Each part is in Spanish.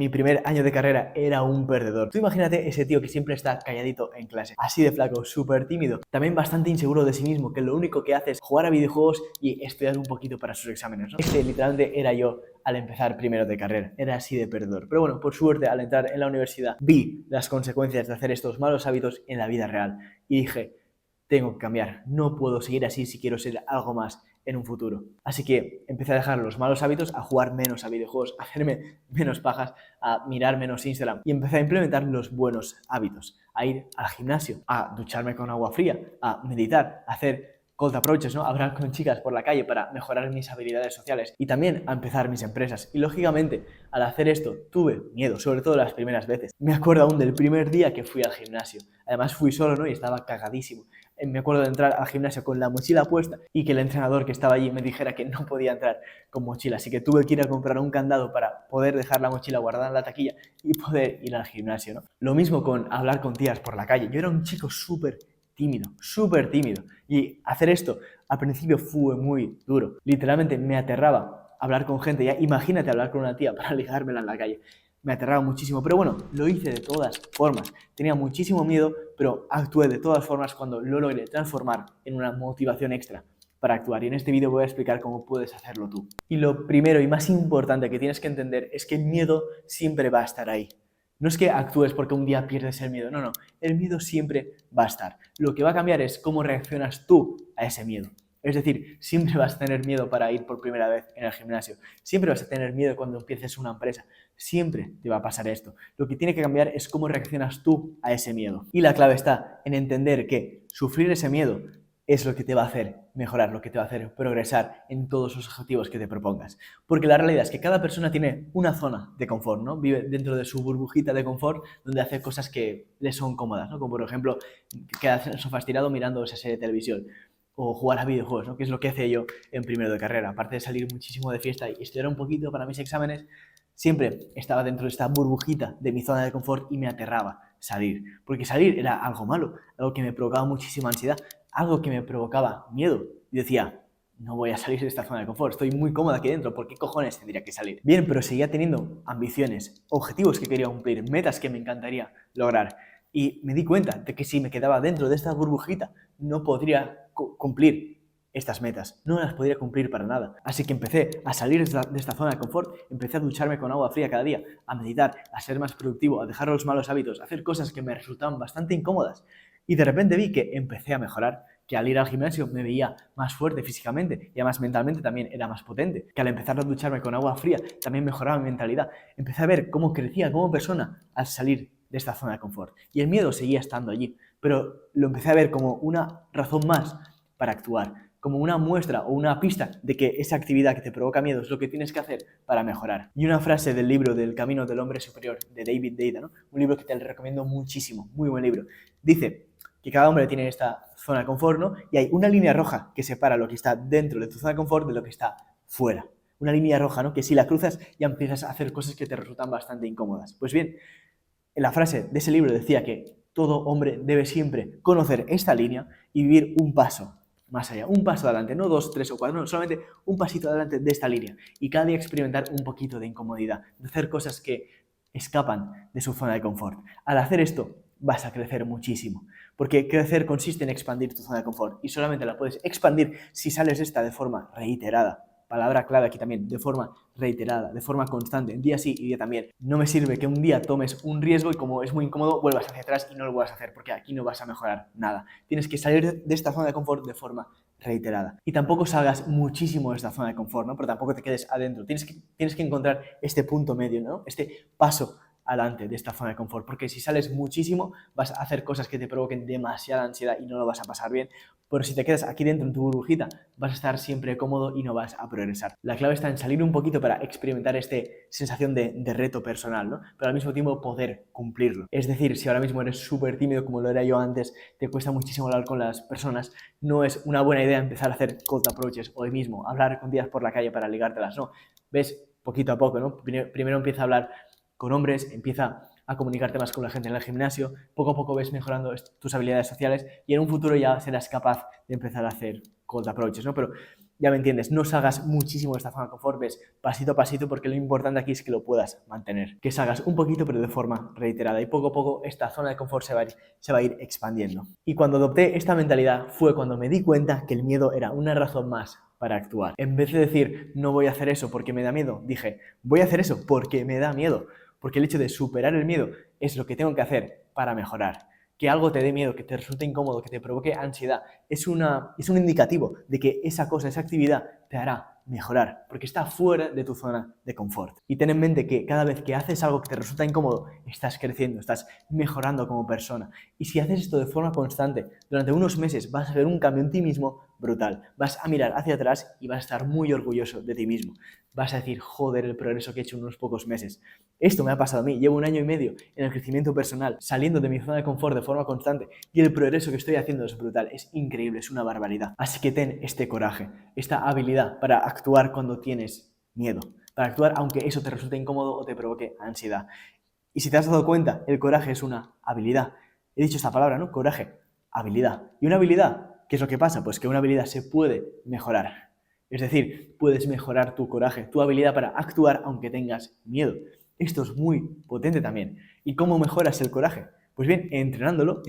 mi primer año de carrera era un perdedor. Tú imagínate ese tío que siempre está calladito en clase, así de flaco, súper tímido, también bastante inseguro de sí mismo, que lo único que hace es jugar a videojuegos y estudiar un poquito para sus exámenes, ¿no? Este literalmente era yo al empezar primero de carrera, era así de perdedor. Pero bueno, por suerte al entrar en la universidad vi las consecuencias de hacer estos malos hábitos en la vida real y dije, tengo que cambiar, no puedo seguir así si quiero ser algo más en un futuro. Así que empecé a dejar los malos hábitos, a jugar menos a videojuegos, a hacerme menos pajas, a mirar menos Instagram y empecé a implementar los buenos hábitos, a ir al gimnasio, a ducharme con agua fría, a meditar, a hacer cold approaches, ¿no? A hablar con chicas por la calle para mejorar mis habilidades sociales y también a empezar mis empresas. Y lógicamente, al hacer esto, tuve miedo, sobre todo las primeras veces. Me acuerdo aún del primer día que fui al gimnasio. Además fui solo, ¿no? Y estaba cagadísimo. Me acuerdo de entrar al gimnasio con la mochila puesta y que el entrenador que estaba allí me dijera que no podía entrar con mochila. Así que tuve que ir a comprar un candado para poder dejar la mochila guardada en la taquilla y poder ir al gimnasio, ¿no? Lo mismo con hablar con tías por la calle. Yo era un chico súper tímido. Y hacer esto al principio fue muy duro. Literalmente me aterraba hablar con gente. Ya imagínate hablar con una tía para ligármela en la calle. Me aterraba muchísimo, pero bueno, lo hice de todas formas. Tenía muchísimo miedo, pero actué de todas formas cuando lo logré transformar en una motivación extra para actuar. Y en este vídeo voy a explicar cómo puedes hacerlo tú. Y lo primero y más importante que tienes que entender es que el miedo siempre va a estar ahí. No es que actúes porque un día pierdes el miedo, no. El miedo siempre va a estar. Lo que va a cambiar es cómo reaccionas tú a ese miedo. Es decir, siempre vas a tener miedo para ir por primera vez en el gimnasio. Siempre vas a tener miedo cuando empieces una empresa. Siempre te va a pasar esto. Lo que tiene que cambiar es cómo reaccionas tú a ese miedo. Y la clave está en entender que sufrir ese miedo es lo que te va a hacer mejorar, lo que te va a hacer progresar en todos los objetivos que te propongas. Porque la realidad es que cada persona tiene una zona de confort, ¿no? Vive dentro de su burbujita de confort donde hace cosas que le son cómodas, ¿no? Como por ejemplo, quedarse en el sofá estirado mirando esa serie de televisión o jugar a videojuegos, ¿no? Que es lo que hice yo en primero de carrera. Aparte de salir muchísimo de fiesta y estudiar un poquito para mis exámenes, siempre estaba dentro de esta burbujita de mi zona de confort y me aterraba salir. Porque salir era algo malo, algo que me provocaba muchísima ansiedad, algo que me provocaba miedo. Y decía, no voy a salir de esta zona de confort, estoy muy cómoda aquí dentro, ¿por qué cojones tendría que salir? Bien, pero seguía teniendo ambiciones, objetivos que quería cumplir, metas que me encantaría lograr. Y me di cuenta de que si me quedaba dentro de esta burbujita, no podría cumplir estas metas. No las podría cumplir para nada. Así que empecé a salir de esta zona de confort, empecé a ducharme con agua fría cada día, a meditar, a ser más productivo, a dejar los malos hábitos, a hacer cosas que me resultaban bastante incómodas. Y de repente vi que empecé a mejorar, que al ir al gimnasio me veía más fuerte físicamente y además mentalmente también era más potente, que al empezar a ducharme con agua fría también mejoraba mi mentalidad. Empecé a ver cómo crecía como persona al salir de esta zona de confort. Y el miedo seguía estando allí, pero lo empecé a ver como una razón más para actuar, como una muestra o una pista de que esa actividad que te provoca miedo es lo que tienes que hacer para mejorar. Y una frase del libro del Camino del Hombre Superior, de David Deida, ¿no? Un libro que te recomiendo muchísimo, muy buen libro. Dice que cada hombre tiene esta zona de confort, ¿no? Y hay una línea roja que separa lo que está dentro de tu zona de confort de lo que está fuera. Una línea roja, ¿no? Que si la cruzas ya empiezas a hacer cosas que te resultan bastante incómodas. Pues bien, en la frase de ese libro decía que todo hombre debe siempre conocer esta línea y vivir un paso más allá, un paso adelante, no dos, tres o cuatro, no, solamente un pasito adelante de esta línea y cada día experimentar un poquito de incomodidad, de hacer cosas que escapan de su zona de confort. Al hacer esto vas a crecer muchísimo, porque crecer consiste en expandir tu zona de confort y solamente la puedes expandir si sales de esta de forma reiterada. Palabra clave aquí también, de forma reiterada, de forma constante, día sí y día también. No me sirve que un día tomes un riesgo y como es muy incómodo vuelvas hacia atrás y no lo vuelvas a hacer porque aquí no vas a mejorar nada. Tienes que salir de esta zona de confort de forma reiterada. Y tampoco salgas muchísimo de esta zona de confort, ¿no? Pero tampoco te quedes adentro. Tienes que encontrar este punto medio, ¿no? Este paso adelante de esta zona de confort, porque si sales muchísimo vas a hacer cosas que te provoquen demasiada ansiedad y no lo vas a pasar bien, pero si te quedas aquí dentro en tu burbujita vas a estar siempre cómodo y no vas a progresar. La clave está en salir un poquito para experimentar esta sensación de reto personal, ¿no? Pero al mismo tiempo poder cumplirlo. Es decir, si ahora mismo eres súper tímido como lo era yo antes, te cuesta muchísimo hablar con las personas, no es una buena idea empezar a hacer cold approaches hoy mismo, hablar con tías por la calle para ligártelas, no. Ves poquito a poco, ¿no? Primero empieza a hablar con hombres, empieza a comunicarte más con la gente en el gimnasio, poco a poco ves mejorando tus habilidades sociales y en un futuro ya serás capaz de empezar a hacer cold approaches, ¿no? Pero Ya me entiendes, no salgas muchísimo de esta zona de confort, ves, pasito a pasito, porque lo importante aquí es que lo puedas mantener. Que salgas un poquito, pero de forma reiterada. Y poco a poco esta zona de confort se va a ir expandiendo. Y cuando adopté esta mentalidad fue cuando me di cuenta que el miedo era una razón más para actuar. En vez de decir, no voy a hacer eso porque me da miedo, dije, voy a hacer eso porque me da miedo. Porque el hecho de superar el miedo es lo que tengo que hacer para mejorar. Que algo te dé miedo, que te resulte incómodo, que te provoque ansiedad, es un indicativo de que esa cosa, esa actividad te hará mejorar, porque está fuera de tu zona de confort. Y ten en mente que cada vez que haces algo que te resulta incómodo, estás creciendo, estás mejorando como persona. Y si haces esto de forma constante, durante unos meses vas a ver un cambio en ti mismo brutal. Vas a mirar hacia atrás y vas a estar muy orgulloso de ti mismo. Vas a decir, joder, el progreso que he hecho en unos pocos meses. Esto me ha pasado a mí, llevo 1 año y medio en el crecimiento personal, saliendo de mi zona de confort de forma constante y el progreso que estoy haciendo es brutal, es increíble, es una barbaridad. Así que ten este coraje, esta habilidad para actuar cuando tienes miedo, para actuar aunque eso te resulte incómodo o te provoque ansiedad. Y si te has dado cuenta, el coraje es una habilidad. He dicho esta palabra, ¿no? Coraje, habilidad. ¿Y una habilidad? ¿Qué es lo que pasa? Pues que una habilidad se puede mejorar. Es decir, puedes mejorar tu coraje, tu habilidad para actuar aunque tengas miedo. Esto es muy potente también. ¿Y cómo mejoras el coraje? Pues bien, entrenándolo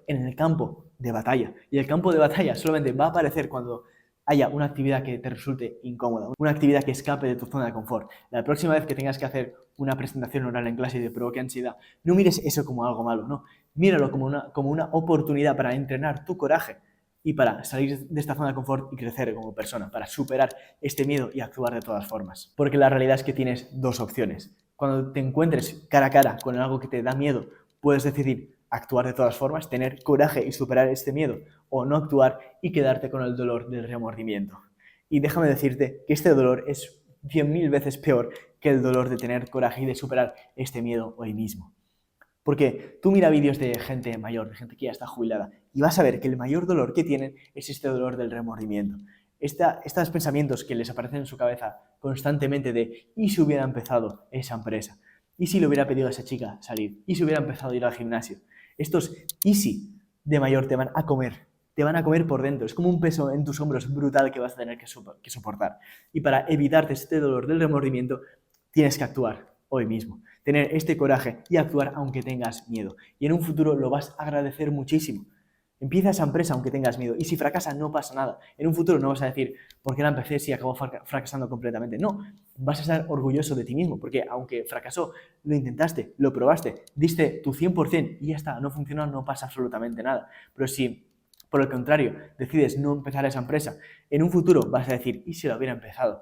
en el campo de batalla. Y el campo de batalla solamente va a aparecer cuando haya una actividad que te resulte incómoda, una actividad que escape de tu zona de confort. La próxima vez que tengas que hacer una presentación oral en clase y te provoque ansiedad, no mires eso como algo malo, no. Míralo como una oportunidad para entrenar tu coraje y para salir de esta zona de confort y crecer como persona, para superar este miedo y actuar de todas formas. Porque la realidad es que tienes dos opciones. Cuando te encuentres cara a cara con algo que te da miedo, puedes decidir actuar de todas formas, tener coraje y superar este miedo, o no actuar y quedarte con el dolor del remordimiento. Y déjame decirte que este dolor es 100.000 veces peor que el dolor de tener coraje y de superar este miedo hoy mismo. Porque tú mira vídeos de gente mayor, de gente que ya está jubilada, y vas a ver que el mayor dolor que tienen es este dolor del remordimiento. Estos pensamientos que les aparecen en su cabeza constantemente de ¿y si hubiera empezado esa empresa? ¿Y si le hubiera pedido a esa chica salir? ¿Y si hubiera empezado a ir al gimnasio? Estos ¿y si de mayor te van a comer por dentro. Es como un peso en tus hombros brutal que vas a tener que soportar. Y para evitarte este dolor del remordimiento, tienes que actuar hoy mismo. Tener este coraje y actuar aunque tengas miedo. Y en un futuro lo vas a agradecer muchísimo. Empieza esa empresa aunque tengas miedo. Y si fracasa, no pasa nada. En un futuro no vas a decir, ¿por qué la empecé si acabó fracasando completamente? No, vas a estar orgulloso de ti mismo, porque aunque fracasó, lo intentaste, lo probaste, diste tu 100% y ya está, no funcionó, no pasa absolutamente nada. Pero si, por el contrario, decides no empezar esa empresa, en un futuro vas a decir, ¿y si lo hubiera empezado?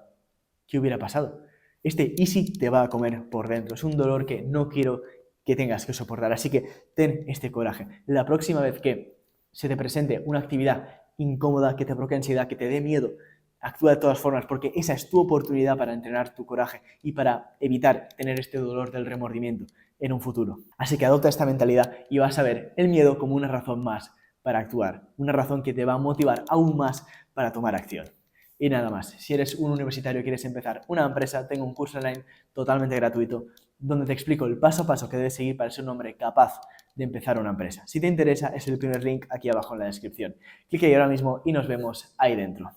¿Qué hubiera pasado? Este easy te va a comer por dentro. Es un dolor que no quiero que tengas que soportar. Así que ten este coraje. La próxima vez que se te presente una actividad incómoda, que te provoque ansiedad, que te dé miedo, actúa de todas formas porque esa es tu oportunidad para entrenar tu coraje y para evitar tener este dolor del remordimiento en un futuro. Así que adopta esta mentalidad y vas a ver el miedo como una razón más para actuar, una razón que te va a motivar aún más para tomar acción. Y nada más, si eres un universitario y quieres empezar una empresa, tengo un curso online totalmente gratuito donde te explico el paso a paso que debes seguir para ser un hombre capaz de empezar una empresa. Si te interesa, es el primer link aquí abajo en la descripción. Clica ahí ahora mismo y nos vemos ahí dentro.